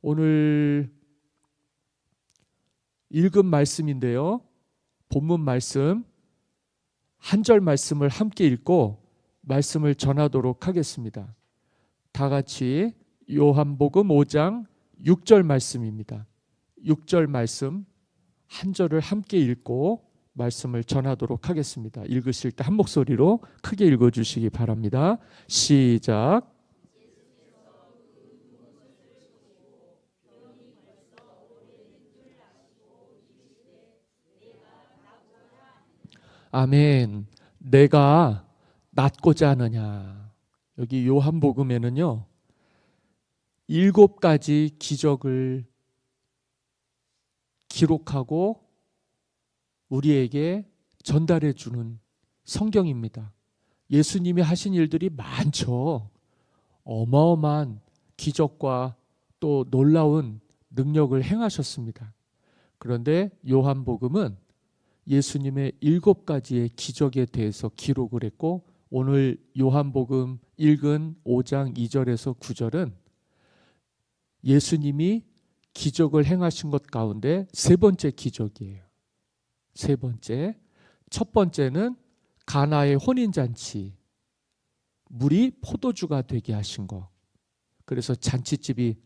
오늘 읽은 말씀인데요. 본문 말씀 한 절 말씀을 함께 읽고 말씀을 전하도록 하겠습니다. 다 같이 요한복음 5장 6절 말씀입니다. 6절 말씀 한 절을 함께 읽고 말씀을 전하도록 하겠습니다. 읽으실 때 한 목소리로 크게 읽어주시기 바랍니다. 시작. 아멘. 내가 낫고자 하느냐. 여기 요한복음에는요 7가지 기적을 기록하고 우리에게 전달해 주는 성경입니다. 예수님이 하신 일들이 많죠. 어마어마한 기적과 또 놀라운 능력을 행하셨습니다. 그런데 요한복음은 예수님의 7가지의 기적에 대해서 기록을 했고, 오늘 요한복음 읽은 5장 2절에서 9절은 예수님이 기적을 행하신 것 가운데 세 번째 기적이에요. 세 번째. 첫 번째는 가나의 혼인잔치, 물이 포도주가 되게 하신 것. 그래서 잔치집이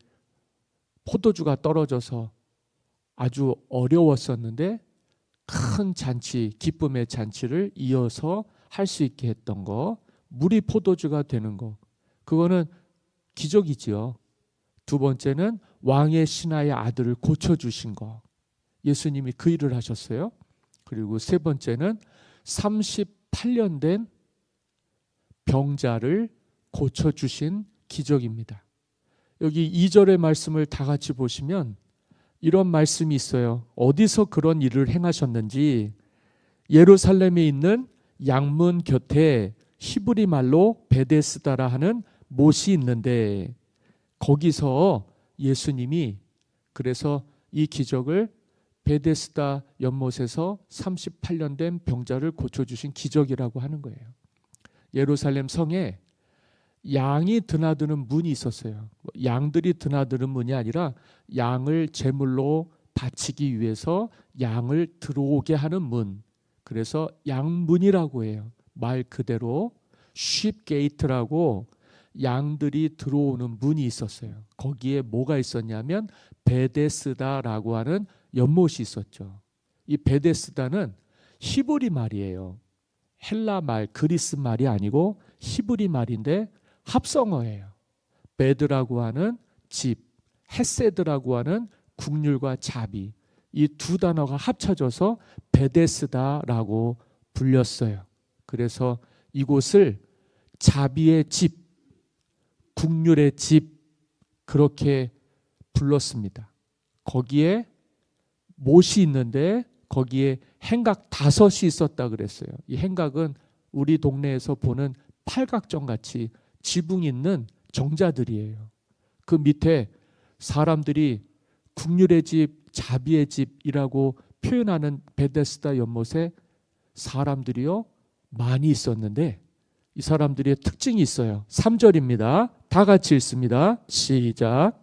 포도주가 떨어져서 아주 어려웠었는데 큰 잔치, 기쁨의 잔치를 이어서 할 수 있게 했던 거, 물이 포도주가 되는 거, 그거는 기적이지요. 두 번째는 왕의 신하의 아들을 고쳐주신 거, 예수님이 그 일을 하셨어요. 그리고 세 번째는 38년 된 병자를 고쳐주신 기적입니다. 여기 2절의 말씀을 다 같이 보시면 이런 말씀이 있어요. 어디서 그런 일을 행하셨는지, 예루살렘에 있는 양문 곁에 히브리 말로 베데스다라 하는 못이 있는데 거기서 예수님이 그래서 이 기적을 베데스다 연못에서 38년 된 병자를 고쳐주신 기적이라고 하는 거예요. 예루살렘 성에 양이 드나드는 문이 있었어요. 양들이 드나드는 문이 아니라 양을 제물로 바치기 위해서 양을 들어오게 하는 문. 그래서 양문이라고 해요. 말 그대로 쉽게이트라고 양들이 들어오는 문이 있었어요. 거기에 뭐가 있었냐면 베데스다라고 하는 연못이 있었죠. 이 베데스다는 히브리 말이에요. 헬라 말, 그리스 말이 아니고 히브리 말인데 합성어예요. 베드라고 하는 집, 헤세드라고 하는 국률과 자비, 이 두 단어가 합쳐져서 베데스다라고 불렸어요. 그래서 이곳을 자비의 집, 국률의 집, 그렇게 불렀습니다. 거기에 못이 있는데 거기에 행각 5이 있었다 그랬어요. 이 행각은 우리 동네에서 보는 팔각정 같이 지붕 있는 정자들이에요. 그 밑에 사람들이 국률의 집, 자비의 집이라고 표현하는 베데스다 연못에 사람들이요 많이 있었는데 이 사람들의 특징이 있어요. 3절입니다. 다 같이 읽습니다. 시작.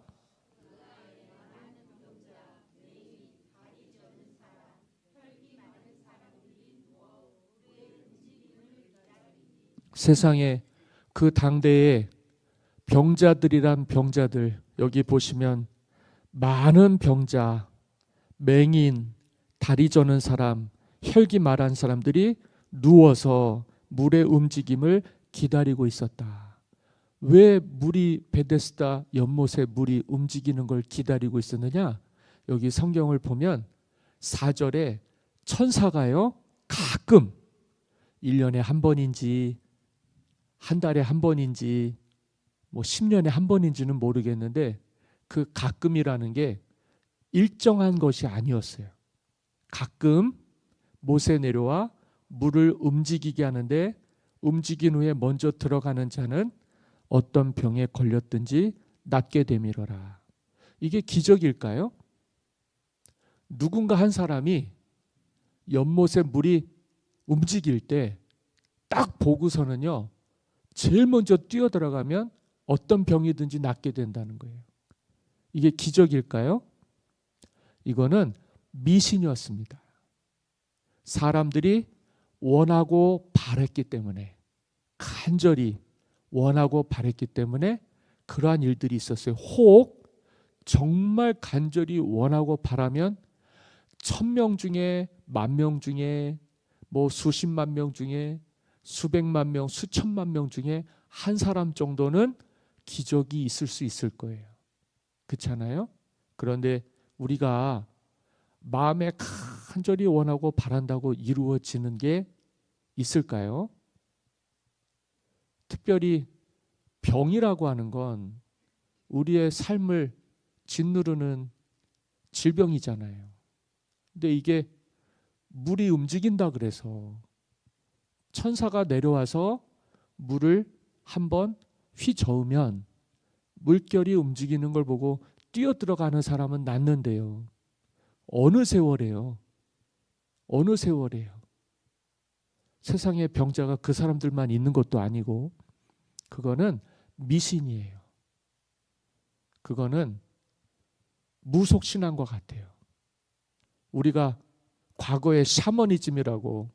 세상에 그 당대에 병자들이란 병자들, 여기 보시면 많은 병자, 맹인, 다리 저는 사람, 혈기 말한 사람들이 누워서 물의 움직임을 기다리고 있었다. 왜 물이 베데스다 연못에 물이 움직이는 걸 기다리고 있었느냐? 여기 성경을 보면 4절에 천사가요 가끔 1년에 한 번인지 한 달에 한 번인지 뭐 10년에 한 번인지는 모르겠는데 그 가끔이라는 게 일정한 것이 아니었어요. 가끔 못에 내려와 물을 움직이게 하는데 움직인 후에 먼저 들어가는 자는 어떤 병에 걸렸든지 낫게 되밀어라. 이게 기적일까요? 누군가 한 사람이 연못에 물이 움직일 때 딱 보고서는요 제일 먼저 뛰어들어가면 어떤 병이든지 낫게 된다는 거예요. 이게 기적일까요? 이거는 미신이었습니다. 사람들이 원하고 바랬기 때문에, 간절히 원하고 바랬기 때문에 그러한 일들이 있었어요. 혹 정말 간절히 원하고 바라면 1000명 중에 10,000명 중에 뭐 수십만 명 중에 수백만 명, 수천만 명 중에 한 사람 정도는 기적이 있을 수 있을 거예요. 그렇잖아요? 그런데 우리가 마음에 간절히 원하고 바란다고 이루어지는 게 있을까요? 특별히 병이라고 하는 건 우리의 삶을 짓누르는 질병이잖아요. 근데 이게 물이 움직인다 그래서 천사가 내려와서 물을 한번 휘저으면 물결이 움직이는 걸 보고 뛰어들어가는 사람은 낫는데요. 어느 세월에요? 어느 세월에요? 세상에 병자가 그 사람들만 있는 것도 아니고 그거는 미신이에요. 그거는 무속신앙과 같아요. 우리가 과거에 샤머니즘이라고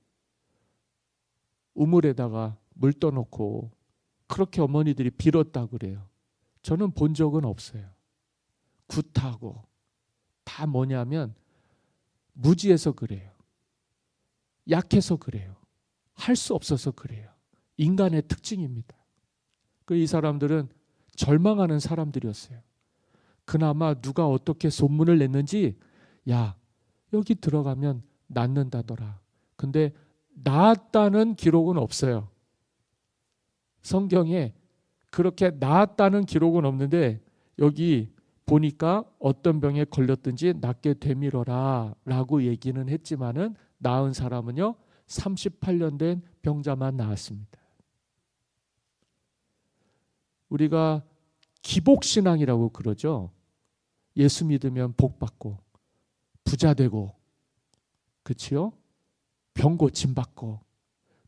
우물에다가 물 떠놓고 그렇게 어머니들이 빌었다 그래요. 저는 본 적은 없어요. 굿하고 다 뭐냐면 무지해서 그래요. 약해서 그래요. 할 수 없어서 그래요. 인간의 특징입니다. 이 사람들은 절망하는 사람들이었어요. 그나마 누가 어떻게 소문을 냈는지 야 여기 들어가면 낫는다더라. 근데 나았다는 기록은 없어요. 성경에 그렇게 나았다는 기록은 없는데 여기 보니까 어떤 병에 걸렸든지 낫게 되밀어라 라고 얘기는 했지만은 나은 사람은요 38년 된 병자만 나았습니다. 우리가 기복신앙이라고 그러죠. 예수 믿으면 복 받고 부자 되고 그치요? 병 고침 받고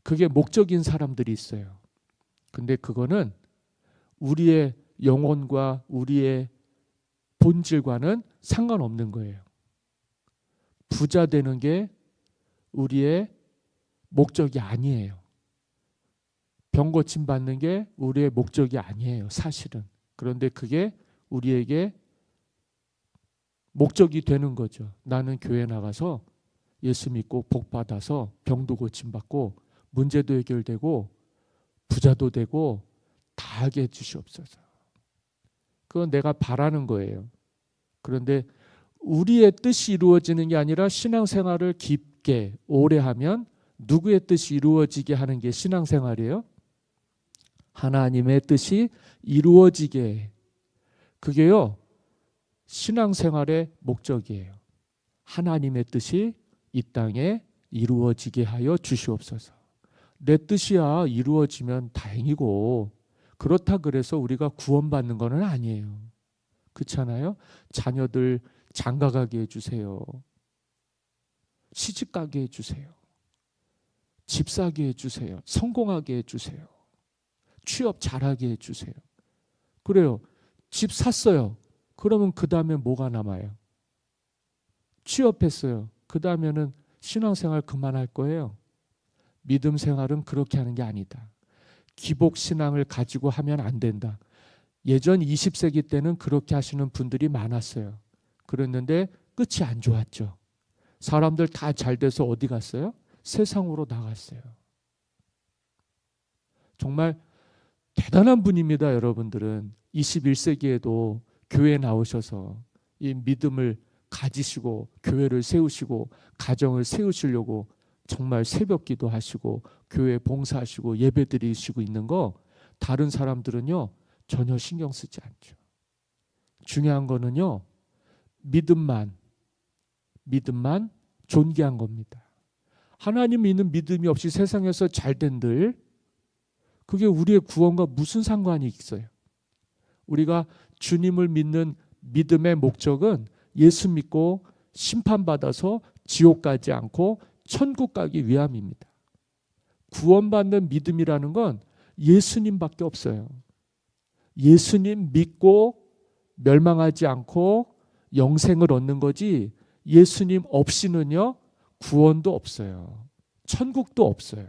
그게 목적인 사람들이 있어요. 근데 그거는 우리의 영혼과 우리의 본질과는 상관없는 거예요. 부자 되는 게 우리의 목적이 아니에요. 병 고침 받는 게 우리의 목적이 아니에요. 사실은. 그런데 그게 우리에게 목적이 되는 거죠. 나는 교회 나가서 예수 믿고 복 받아서 병도 고침 받고 문제도 해결되고 부자도 되고 다 하게 해주시옵소서. 그건 내가 바라는 거예요. 그런데 우리의 뜻이 이루어지는 게 아니라 신앙생활을 깊게 오래 하면 누구의 뜻이 이루어지게 하는 게 신앙생활이에요? 하나님의 뜻이 이루어지게. 그게요 신앙생활의 목적이에요. 하나님의 뜻이 이 땅에 이루어지게 하여 주시옵소서. 내 뜻이야 이루어지면 다행이고 그렇다 그래서 우리가 구원받는 건 아니에요. 그렇잖아요? 자녀들 장가가게 해주세요. 시집가게 해주세요. 집 사게 해주세요. 성공하게 해주세요. 취업 잘하게 해주세요. 그래요. 집 샀어요. 그러면 그 다음에 뭐가 남아요? 취업했어요. 그 다음에는 신앙생활 그만할 거예요. 믿음 생활은 그렇게 하는 게 아니다. 기복신앙을 가지고 하면 안 된다. 예전 20세기 때는 그렇게 하시는 분들이 많았어요. 그랬는데 끝이 안 좋았죠. 사람들 다 잘 돼서 어디 갔어요? 세상으로 나갔어요. 정말 대단한 분입니다. 여러분들은 21세기에도 교회에 나오셔서 이 믿음을 가지시고 교회를 세우시고 가정을 세우시려고 정말 새벽 기도하시고 교회 봉사하시고 예배 드리시고 있는 거 다른 사람들은요 전혀 신경 쓰지 않죠. 중요한 거는요 믿음만 존귀한 겁니다. 하나님 믿는 믿음이 없이 세상에서 잘된들 그게 우리의 구원과 무슨 상관이 있어요? 우리가 주님을 믿는 믿음의 목적은 예수 믿고 심판받아서 지옥 가지 않고 천국 가기 위함입니다. 구원받는 믿음이라는 건 예수님밖에 없어요. 예수님 믿고 멸망하지 않고 영생을 얻는 거지 예수님 없이는요 구원도 없어요. 천국도 없어요.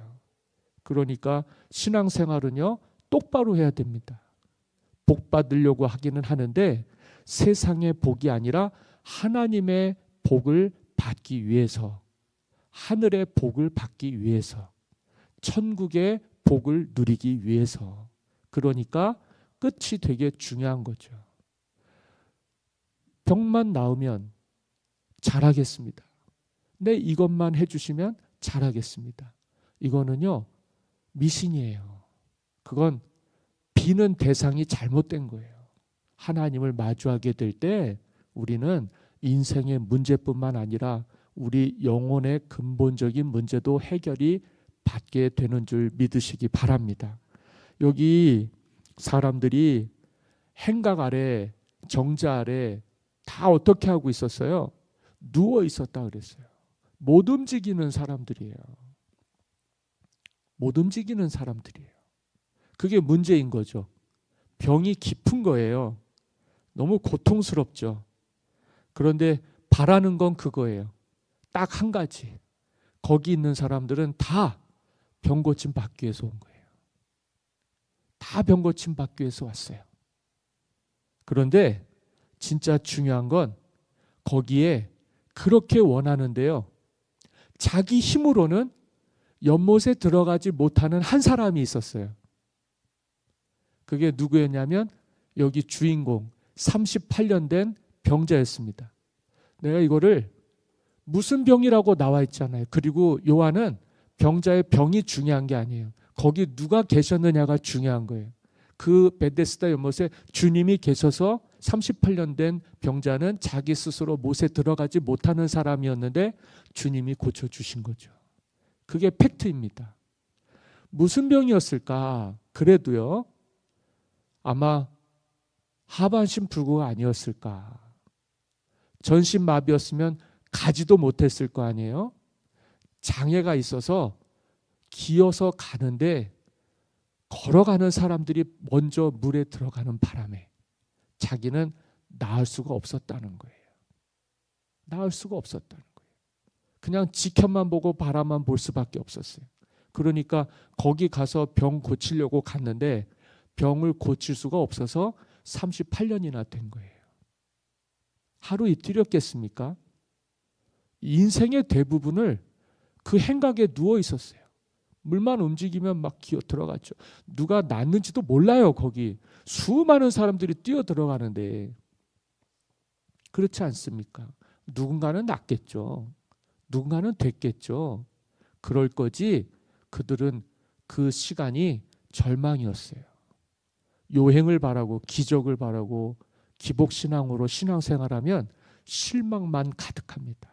그러니까 신앙생활은요 똑바로 해야 됩니다. 복 받으려고 하기는 하는데 세상의 복이 아니라 하나님의 복을 받기 위해서, 하늘의 복을 받기 위해서, 천국의 복을 누리기 위해서. 그러니까 끝이 되게 중요한 거죠. 병만 나으면 잘하겠습니다. 네, 이것만 해주시면 잘하겠습니다. 이거는요 미신이에요. 그건 비는 대상이 잘못된 거예요. 하나님을 마주하게 될 때 우리는 인생의 문제뿐만 아니라 우리 영혼의 근본적인 문제도 해결이 받게 되는 줄 믿으시기 바랍니다. 여기 사람들이 행각 아래, 정자 아래 다 어떻게 하고 있었어요? 누워 있었다 그랬어요. 못 움직이는 사람들이에요. 못 움직이는 사람들이에요. 그게 문제인 거죠. 병이 깊은 거예요. 너무 고통스럽죠. 그런데 바라는 건 그거예요. 딱 한 가지. 거기 있는 사람들은 다 병 고침 받기 위해서 온 거예요. 다 병 고침 받기 위해서 왔어요. 그런데 진짜 중요한 건 거기에 그렇게 원하는데요. 자기 힘으로는 연못에 들어가지 못하는 한 사람이 있었어요. 그게 누구였냐면 여기 주인공 38년 된 병자였습니다. 내가 이거를 무슨 병이라고 나와 있잖아요. 그리고 요한은 병자의 병이 중요한 게 아니에요. 거기 누가 계셨느냐가 중요한 거예요. 그 베데스다 연못에 주님이 계셔서 38년 된 병자는 자기 스스로 못에 들어가지 못하는 사람이었는데 주님이 고쳐주신 거죠. 그게 팩트입니다. 무슨 병이었을까? 그래도요. 아마 하반신 불구가 아니었을까. 전신마비였으면 가지도 못했을 거 아니에요. 장애가 있어서 기어서 가는데 걸어가는 사람들이 먼저 물에 들어가는 바람에 자기는 나을 수가 없었다는 거예요. 나을 수가 없었다는 거예요. 그냥 지켜만 보고 바라만 볼 수밖에 없었어요. 그러니까 거기 가서 병 고치려고 갔는데 병을 고칠 수가 없어서 38년이나 된 거예요. 하루 이틀이었겠습니까? 인생의 대부분을 그 행각에 누워 있었어요. 물만 움직이면 막 기어 들어갔죠. 누가 낫는지도 몰라요. 거기 수많은 사람들이 뛰어 들어가는데 그렇지 않습니까? 누군가는 낫겠죠. 누군가는 됐겠죠. 그럴 거지 그들은 그 시간이 절망이었어요. 요행을 바라고 기적을 바라고 기복신앙으로 신앙생활하면 실망만 가득합니다.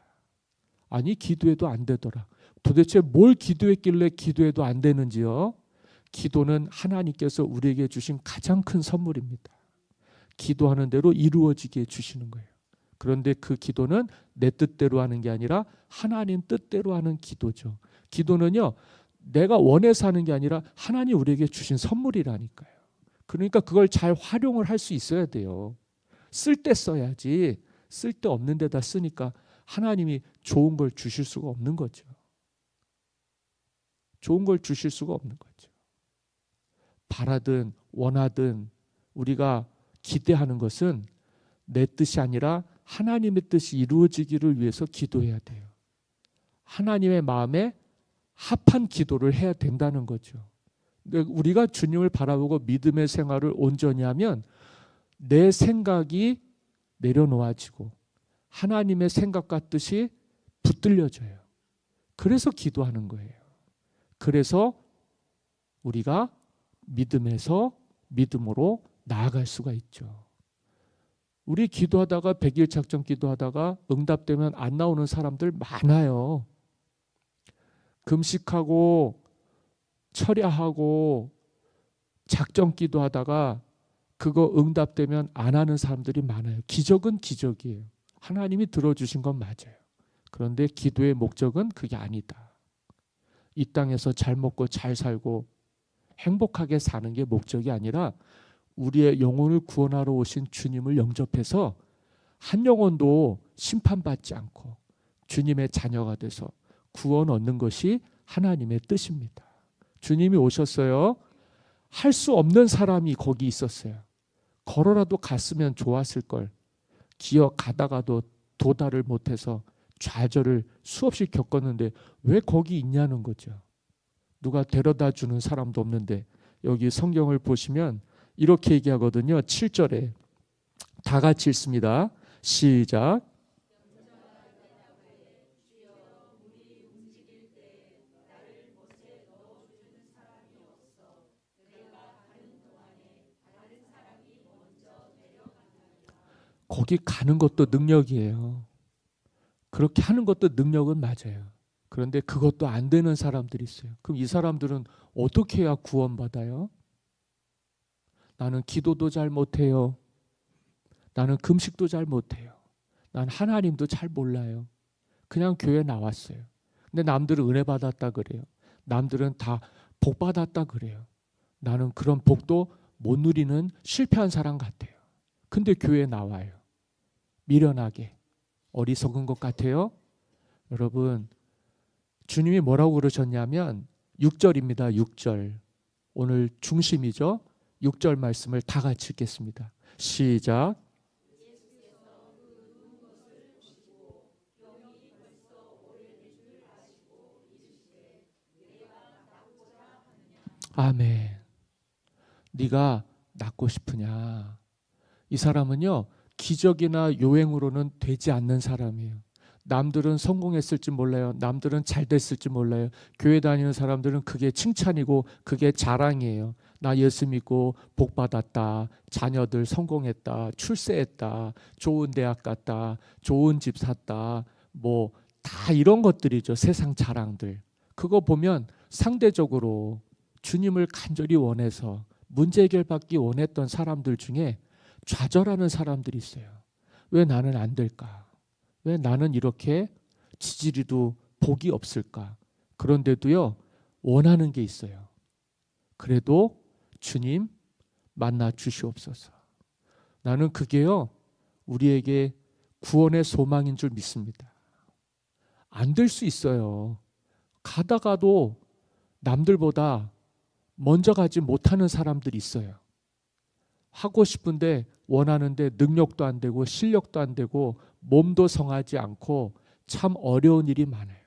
아니 기도해도 안 되더라. 도대체 뭘 기도했길래 기도해도 안 되는지요? 기도는 하나님께서 우리에게 주신 가장 큰 선물입니다. 기도하는 대로 이루어지게 해주시는 거예요. 그런데 그 기도는 내 뜻대로 하는 게 아니라 하나님 뜻대로 하는 기도죠. 기도는요 내가 원해서 하는 게 아니라 하나님 우리에게 주신 선물이라니까요. 그러니까 그걸 잘 활용을 할 수 있어야 돼요. 쓸 때 써야지. 쓸 데 없는 데다 쓰니까 하나님이 좋은 걸 주실 수가 없는 거죠. 좋은 걸 주실 수가 없는 거죠. 바라든 원하든 우리가 기대하는 것은 내 뜻이 아니라 하나님의 뜻이 이루어지기를 위해서 기도해야 돼요. 하나님의 마음에 합한 기도를 해야 된다는 거죠. 우리가 주님을 바라보고 믿음의 생활을 온전히 하면 내 생각이 내려놓아지고 하나님의 생각과 뜻이 붙들려져요. 그래서 기도하는 거예요. 그래서 우리가 믿음에서 믿음으로 나아갈 수가 있죠. 우리 기도하다가 100일 작전 기도하다가 응답되면 안 나오는 사람들 많아요. 금식하고 철야하고 작전 기도하다가 그거 응답되면 안 하는 사람들이 많아요. 기적은 기적이에요. 하나님이 들어주신 건 맞아요. 그런데 기도의 목적은 그게 아니다. 이 땅에서 잘 먹고 잘 살고 행복하게 사는 게 목적이 아니라 우리의 영혼을 구원하러 오신 주님을 영접해서 한 영혼도 심판받지 않고 주님의 자녀가 돼서 구원 얻는 것이 하나님의 뜻입니다. 주님이 오셨어요. 할 수 없는 사람이 거기 있었어요. 걸어라도 갔으면 좋았을 걸. 기어 가다가도 도달을 못해서 좌절을 수없이 겪었는데 왜 거기 있냐는 거죠. 누가 데려다 주는 사람도 없는데 여기 성경을 보시면 이렇게 얘기하거든요. 7절에 다 같이 읽습니다. 시작. 거기 가는 것도 능력이에요. 그렇게 하는 것도 능력은 맞아요. 그런데 그것도 안 되는 사람들이 있어요. 그럼 이 사람들은 어떻게 해야 구원받아요? 나는 기도도 잘 못해요. 나는 금식도 잘 못해요. 난 하나님도 잘 몰라요. 그냥 교회 나왔어요. 근데 남들은 은혜 받았다 그래요. 남들은 다 복 받았다 그래요. 나는 그런 복도 못 누리는 실패한 사람 같아요. 근데 교회에 나와요. 미련하게. 어리석은 것 같아요. 여러분, 주님이 뭐라고 그러셨냐면 6절입니다. 6절. 오늘 중심이죠. 6절 말씀을 다 같이 읽겠습니다. 시작. 아멘. 네가 낫고 싶으냐? 이 사람은요, 기적이나 요행으로는 되지 않는 사람이에요. 남들은 성공했을지 몰라요. 남들은 잘 됐을지 몰라요. 교회 다니는 사람들은 그게 칭찬이고 그게 자랑이에요. 나 예수 믿고 복 받았다. 자녀들 성공했다. 출세했다. 좋은 대학 갔다. 좋은 집 샀다. 뭐 다 이런 것들이죠. 세상 자랑들. 그거 보면 상대적으로 주님을 간절히 원해서 문제 해결받기 원했던 사람들 중에 좌절하는 사람들이 있어요. 왜 나는 안 될까? 왜 나는 이렇게 지지리도 복이 없을까? 그런데도요, 원하는 게 있어요. 그래도 주님 만나 주시옵소서. 나는 그게요, 우리에게 구원의 소망인 줄 믿습니다. 안 될 수 있어요. 가다가도 남들보다 먼저 가지 못하는 사람들이 있어요. 하고 싶은데 원하는데 능력도 안 되고 실력도 안 되고 몸도 성하지 않고 참 어려운 일이 많아요.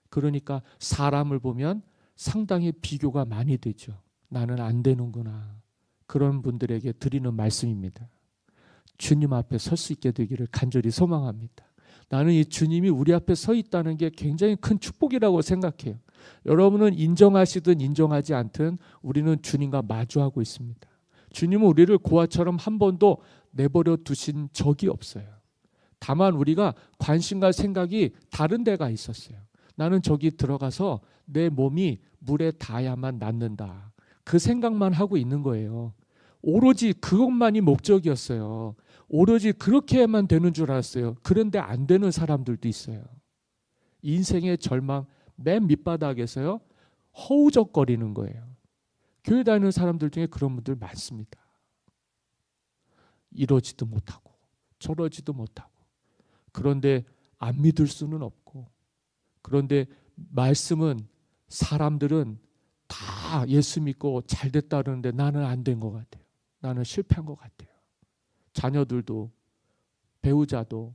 그러니까 사람을 보면 상당히 비교가 많이 되죠. 나는 안 되는구나. 그런 분들에게 드리는 말씀입니다. 주님 앞에 설 수 있게 되기를 간절히 소망합니다. 나는 이 주님이 우리 앞에 서 있다는 게 굉장히 큰 축복이라고 생각해요. 여러분은 인정하시든 인정하지 않든 우리는 주님과 마주하고 있습니다. 주님은 우리를 고아처럼 한 번도 내버려 두신 적이 없어요. 다만 우리가 관심과 생각이 다른 데가 있었어요. 나는 저기 들어가서 내 몸이 물에 닿아야만 낫는다. 그 생각만 하고 있는 거예요. 오로지 그것만이 목적이었어요. 오로지 그렇게만 되는 줄 알았어요. 그런데 안 되는 사람들도 있어요. 인생의 절망 맨 밑바닥에서요, 허우적거리는 거예요. 교회 다니는 사람들 중에 그런 분들 많습니다. 이러지도 못하고 저러지도 못하고, 그런데 안 믿을 수는 없고, 그런데 말씀은 사람들은 다 예수 믿고 잘 됐다 그러는데 나는 안 된 것 같아요. 나는 실패한 것 같아요. 자녀들도, 배우자도,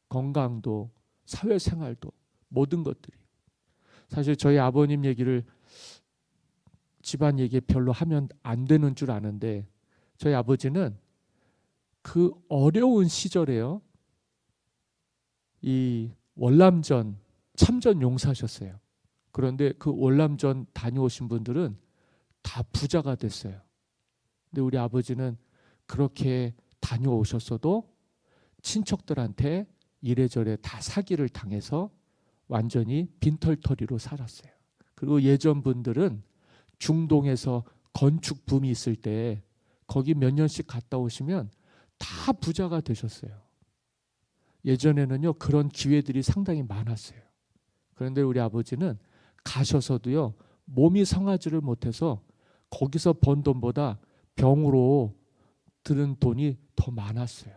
건강도, 사회생활도, 모든 것들이. 사실 저희 아버님 얘기를, 집안 얘기 별로 하면 안 되는 줄 아는데, 저희 아버지는 그 어려운 시절에요, 이 월남전 참전 용사셨어요. 그런데 그 월남전 다녀오신 분들은 다 부자가 됐어요. 근데 우리 아버지는 그렇게 다녀오셨어도 친척들한테 이래저래 다 사기를 당해서 완전히 빈털터리로 살았어요. 그리고 예전 분들은 중동에서 건축 붐이 있을 때 거기 몇 년씩 갔다 오시면 다 부자가 되셨어요. 예전에는요, 그런 기회들이 상당히 많았어요. 그런데 우리 아버지는 가셔서도요, 몸이 성하지를 못해서 거기서 번 돈보다 병으로 드는 돈이 더 많았어요.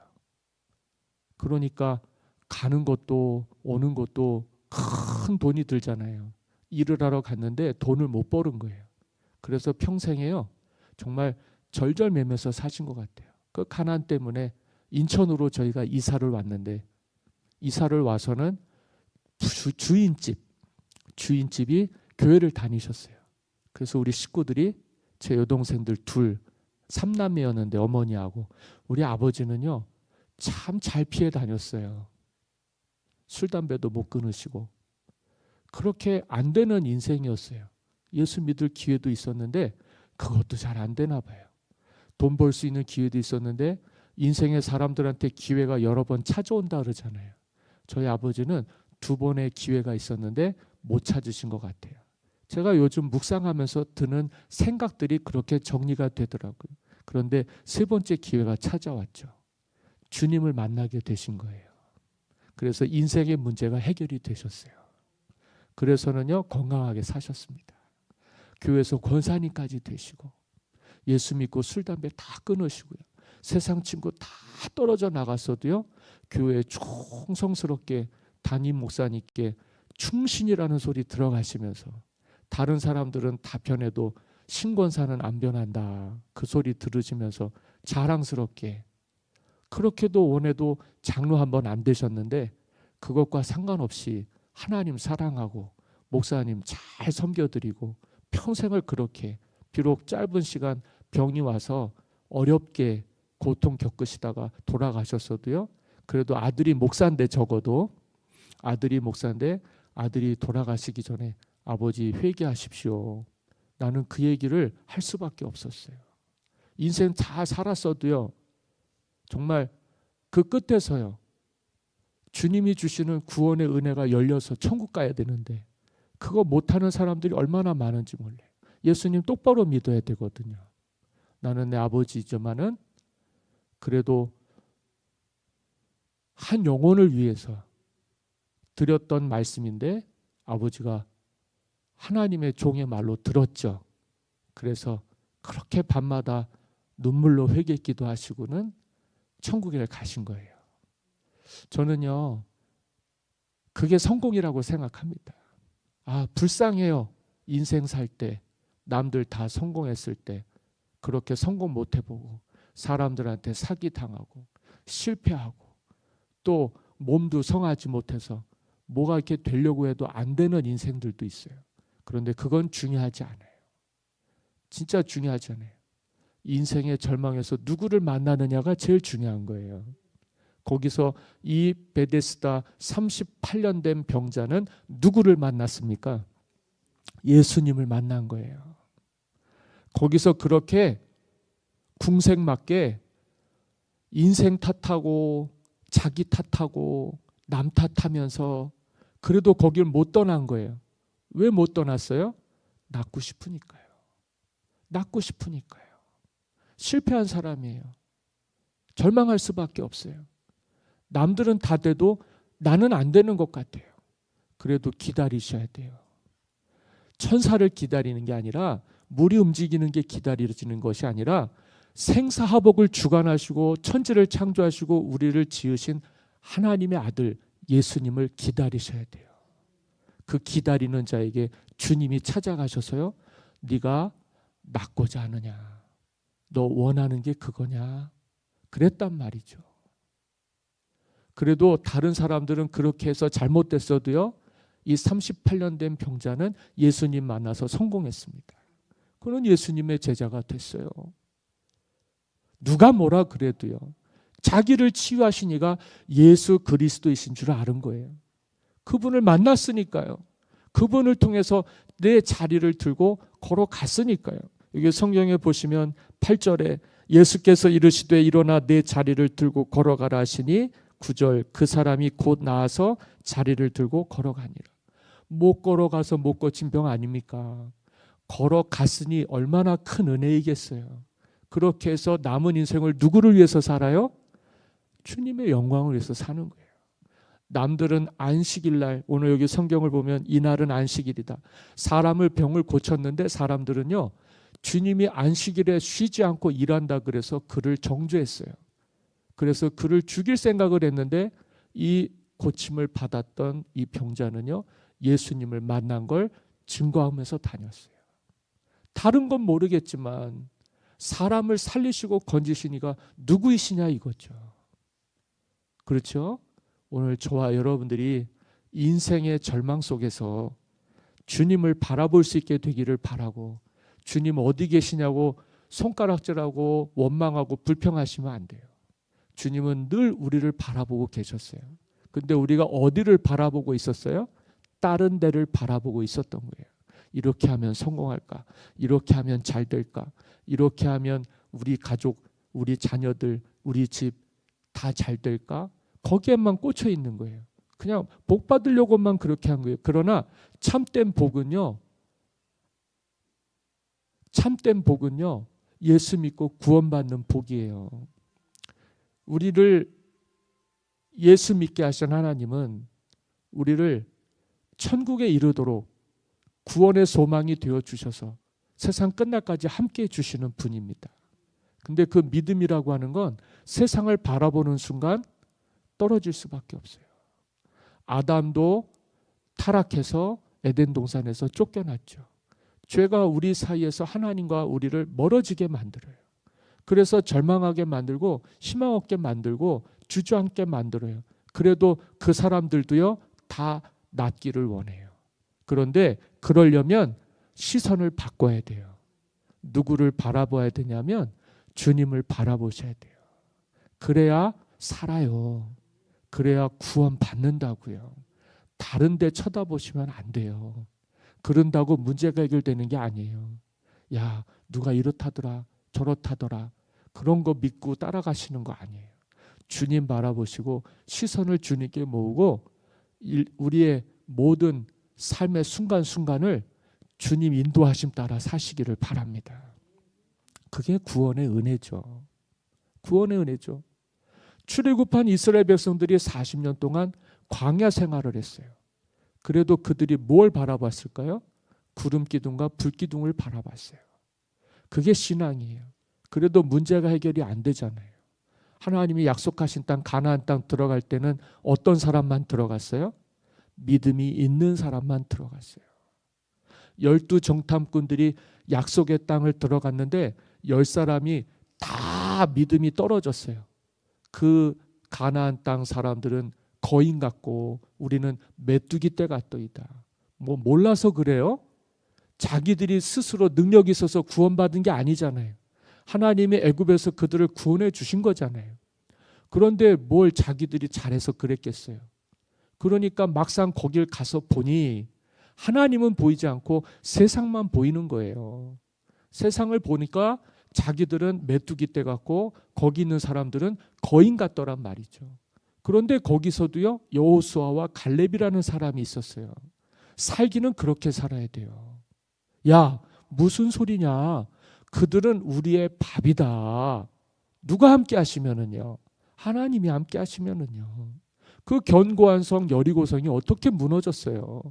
그러니까 가는 것도 오는 것도 큰 돈이 들잖아요. 일을 하러 갔는데 돈을 못 버는 거예요. 그래서 평생에요, 정말 절절매면서 사신 것 같아요. 그 가난 때문에 인천으로 저희가 이사를 왔는데, 이사를 와서는 주인집이 교회를 다니셨어요. 그래서 우리 식구들이, 제 여동생들 둘, 3남매였는데 어머니하고 우리 아버지는요 참 잘 피해 다녔어요. 술 담배도 못 끊으시고 그렇게 안 되는 인생이었어요. 예수 믿을 기회도 있었는데 그것도 잘 안 되나 봐요. 돈 벌 수 있는 기회도 있었는데 인생의 사람들한테 기회가 여러 번 찾아온다 그러잖아요. 저희 아버지는 2번의 기회가 있었는데 못 찾으신 것 같아요. 제가 요즘 묵상하면서 드는 생각들이 그렇게 정리가 되더라고요. 그런데 3번째 기회가 찾아왔죠. 주님을 만나게 되신 거예요. 그래서 인생의 문제가 해결이 되셨어요. 그래서는요 건강하게 사셨습니다. 교회에서 권사님까지 되시고 예수 믿고 술 담배 다 끊으시고요. 세상 친구 다 떨어져 나갔어도요 교회에 충성스럽게 담임 목사님께 충신이라는 소리 들어가시면서, 다른 사람들은 다 변해도 신권사는 안 변한다 그 소리 들으시면서 자랑스럽게, 그렇게도 원해도 장로 한 번 안 되셨는데 그것과 상관없이 하나님 사랑하고 목사님 잘 섬겨드리고 평생을 그렇게, 비록 짧은 시간 병이 와서 어렵게 고통 겪으시다가 돌아가셨어도요, 그래도 아들이 목사인데, 적어도 아들이 목사인데 아들이 돌아가시기 전에 아버지 회개하십시오. 나는 그 얘기를 할 수밖에 없었어요. 인생 다 살았어도요 정말 그 끝에서요 주님이 주시는 구원의 은혜가 열려서 천국 가야 되는데 그거 못하는 사람들이 얼마나 많은지 몰라요. 예수님 똑바로 믿어야 되거든요. 나는 내 아버지지만은 그래도 한 영혼을 위해서 드렸던 말씀인데 아버지가 하나님의 종의 말로 들었죠. 그래서 그렇게 밤마다 눈물로 회개 기도하시고는 천국에 가신 거예요. 저는요 그게 성공이라고 생각합니다. 불쌍해요. 인생 살 때 남들 다 성공했을 때 그렇게 성공 못 해보고 사람들한테 사기당하고 실패하고 또 몸도 성하지 못해서 뭐가 이렇게 되려고 해도 안 되는 인생들도 있어요. 그런데 그건 중요하지 않아요. 진짜 중요하지 않아요. 인생의 절망에서 누구를 만나느냐가 제일 중요한 거예요. 거기서 이 베데스다 38년 된 병자는 누구를 만났습니까? 예수님을 만난 거예요. 거기서 그렇게 궁색맞게 인생 탓하고 자기 탓하고 남 탓하면서 그래도 거길 못 떠난 거예요. 왜 못 떠났어요? 낫고 싶으니까요. 낫고 싶으니까요. 실패한 사람이에요. 절망할 수밖에 없어요. 남들은 다 돼도 나는 안 되는 것 같아요. 그래도 기다리셔야 돼요. 천사를 기다리는 게 아니라, 물이 움직이는 게 기다려지는 것이 아니라 생사화복을 주관하시고 천지를 창조하시고 우리를 지으신 하나님의 아들 예수님을 기다리셔야 돼요. 그 기다리는 자에게 주님이 찾아가셔서요, 네가 낫고자 하느냐, 너 원하는 게 그거냐, 그랬단 말이죠. 그래도 다른 사람들은 그렇게 해서 잘못됐어도요, 이 38년 된 병자는 예수님 만나서 성공했습니다. 그는 예수님의 제자가 됐어요. 누가 뭐라 그래도요, 자기를 치유하신 이가 예수 그리스도이신 줄 아는 거예요. 그분을 만났으니까요. 그분을 통해서 내 자리를 들고 걸어갔으니까요. 여기 성경에 보시면 8절에 예수께서 이르시되 일어나 내 자리를 들고 걸어가라 하시니 9절 그 사람이 곧 나아서 자리를 들고 걸어가니라. 못 걸어가서 못 고친 병 아닙니까? 걸어갔으니 얼마나 큰 은혜이겠어요. 그렇게 해서 남은 인생을 누구를 위해서 살아요? 주님의 영광을 위해서 사는 거예요. 남들은 안식일날, 오늘 여기 성경을 보면 이날은 안식일이다. 사람을 병을 고쳤는데 사람들은요, 주님이 안식일에 쉬지 않고 일한다 그래서 그를 정죄했어요. 그래서 그를 죽일 생각을 했는데 이 고침을 받았던 이 병자는요, 예수님을 만난 걸 증거하면서 다녔어요. 다른 건 모르겠지만 사람을 살리시고 건지시니가 누구이시냐 이거죠. 그렇죠? 오늘 저와 여러분들이 인생의 절망 속에서 주님을 바라볼 수 있게 되기를 바라고, 주님 어디 계시냐고 손가락질하고 원망하고 불평하시면 안 돼요. 주님은 늘 우리를 바라보고 계셨어요. 근데 우리가 어디를 바라보고 있었어요? 다른 데를 바라보고 있었던 거예요. 이렇게 하면 성공할까? 이렇게 하면 잘 될까? 이렇게 하면 우리 가족, 우리 자녀들, 우리 집 다 잘 될까? 거기에만 꽂혀 있는 거예요. 그냥 복 받으려고만 그렇게 한 거예요. 그러나 참된 복은요, 예수 믿고 구원받는 복이에요. 우리를 예수 믿게 하신 하나님은 우리를 천국에 이르도록 구원의 소망이 되어 주셔서 세상 끝날까지 함께 해주시는 분입니다. 근데 그 믿음이라고 하는 건 세상을 바라보는 순간 떨어질 수밖에 없어요. 아담도 타락해서 에덴 동산에서 쫓겨났죠. 죄가 우리 사이에서 하나님과 우리를 멀어지게 만들어요. 그래서 절망하게 만들고 희망 없게 만들고 주저앉게 만들어요. 그래도 그 사람들도요, 다 낫기를 원해요. 그런데 그러려면 시선을 바꿔야 돼요. 누구를 바라봐야 되냐면 주님을 바라보셔야 돼요. 그래야 살아요. 그래야 구원 받는다고요. 다른 데 쳐다보시면 안 돼요. 그런다고 문제가 해결되는 게 아니에요. 야, 누가 이렇다더라 저렇다더라 그런 거 믿고 따라가시는 거 아니에요. 주님 바라보시고 시선을 주님께 모으고 우리의 모든 삶의 순간순간을 주님 인도하심 따라 사시기를 바랍니다. 그게 구원의 은혜죠. 구원의 은혜죠. 출애굽한 이스라엘 백성들이 40년 동안 광야 생활을 했어요. 그래도 그들이 뭘 바라봤을까요? 구름 기둥과 불 기둥을 바라봤어요. 그게 신앙이에요. 그래도 문제가 해결이 안 되잖아요. 하나님이 약속하신 땅 가나안 땅 들어갈 때는 어떤 사람만 들어갔어요? 믿음이 있는 사람만 들어갔어요. 12 정탐꾼들이 약속의 땅을 들어갔는데 10사람이 다 믿음이 떨어졌어요. 그 가나안 땅 사람들은 거인 같고 우리는 메뚜기 떼 같더이다. 뭐 몰라서 그래요? 자기들이 스스로 능력이 있어서 구원받은 게 아니잖아요. 하나님이 애굽에서 그들을 구원해 주신 거잖아요. 그런데 뭘 자기들이 잘해서 그랬겠어요. 그러니까 막상 거길 가서 보니 하나님은 보이지 않고 세상만 보이는 거예요. 세상을 보니까 자기들은 메뚜기 떼 같고 거기 있는 사람들은 거인 같더란 말이죠. 그런데 거기서도요, 여호수아와 갈렙이라는 사람이 있었어요. 살기는 그렇게 살아야 돼요. 야, 무슨 소리냐? 그들은 우리의 밥이다. 누가 함께 하시면은요? 하나님이 함께 하시면은요. 그 견고한 성 여리고성이 어떻게 무너졌어요?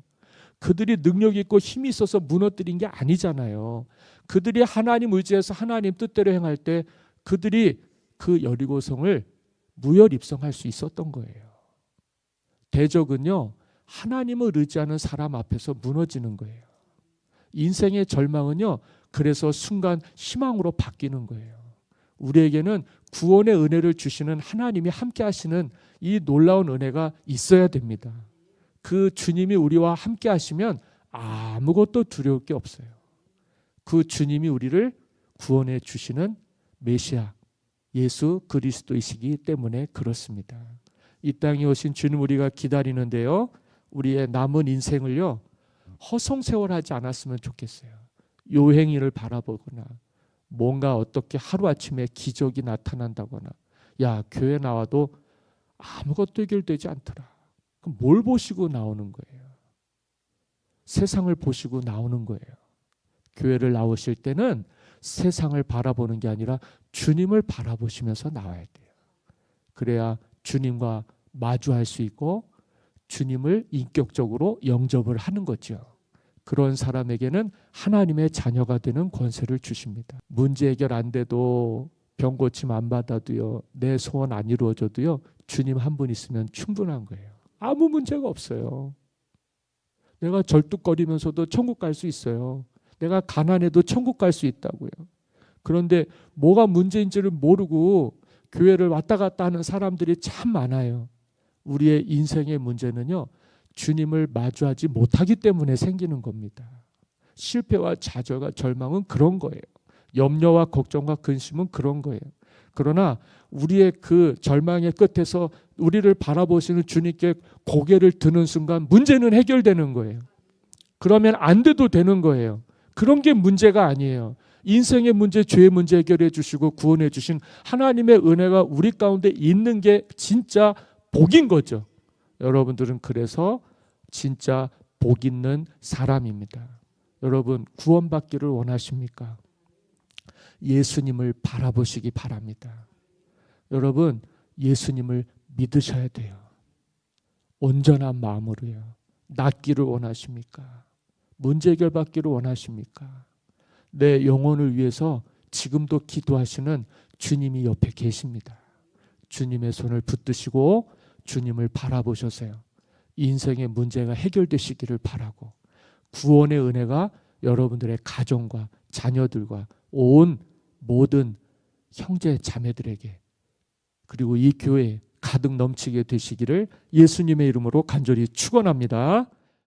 그들이 능력 있고 힘이 있어서 무너뜨린 게 아니잖아요. 그들이 하나님 의지해서 하나님 뜻대로 행할 때 그들이 그 여리고성을 무혈입성할 수 있었던 거예요. 대적은요, 하나님을 의지하는 사람 앞에서 무너지는 거예요. 인생의 절망은요, 그래서 순간 희망으로 바뀌는 거예요. 우리에게는 구원의 은혜를 주시는 하나님이 함께 하시는 이 놀라운 은혜가 있어야 됩니다. 그 주님이 우리와 함께 하시면 아무것도 두려울 게 없어요. 그 주님이 우리를 구원해 주시는 메시아 예수 그리스도이시기 때문에 그렇습니다. 이 땅에 오신 주님 우리가 기다리는데요, 우리의 남은 인생을요, 허송세월하지 않았으면 좋겠어요. 요행일을 바라보거나 뭔가 어떻게 하루아침에 기적이 나타난다거나, 야, 교회 나와도 아무것도 해결되지 않더라. 그럼 뭘 보시고 나오는 거예요? 세상을 보시고 나오는 거예요. 교회를 나오실 때는 세상을 바라보는 게 아니라 주님을 바라보시면서 나와야 돼요. 그래야 주님과 마주할 수 있고 주님을 인격적으로 영접을 하는 거죠. 그런 사람에게는 하나님의 자녀가 되는 권세를 주십니다. 문제 해결 안 돼도 병 고침 안 받아도요, 내 소원 안 이루어져도요, 주님 한 분 있으면 충분한 거예요. 아무 문제가 없어요. 내가 절뚝거리면서도 천국 갈 수 있어요. 내가 가난해도 천국 갈 수 있다고요. 그런데 뭐가 문제인지를 모르고 교회를 왔다 갔다 하는 사람들이 참 많아요. 우리의 인생의 문제는요, 주님을 마주하지 못하기 때문에 생기는 겁니다. 실패와 좌절과 절망은 그런 거예요. 염려와 걱정과 근심은 그런 거예요. 그러나 우리의 그 절망의 끝에서 우리를 바라보시는 주님께 고개를 드는 순간 문제는 해결되는 거예요. 그러면 안 돼도 되는 거예요. 그런 게 문제가 아니에요. 인생의 문제, 죄의 문제 해결해 주시고 구원해 주신 하나님의 은혜가 우리 가운데 있는 게 진짜 복인 거죠. 여러분들은 그래서 진짜 복 있는 사람입니다. 여러분, 구원받기를 원하십니까? 예수님을 바라보시기 바랍니다. 여러분, 예수님을 믿으셔야 돼요. 온전한 마음으로요. 낫기를 원하십니까? 문제 해결받기를 원하십니까? 내 영혼을 위해서 지금도 기도하시는 주님이 옆에 계십니다. 주님의 손을 붙드시고 주님을 바라보셔서요, 인생의 문제가 해결되시기를 바라고, 구원의 은혜가 여러분들의 가정과 자녀들과 온 모든 형제 자매들에게, 그리고 이 교회에 가득 넘치게 되시기를 예수님의 이름으로 간절히 축원합니다.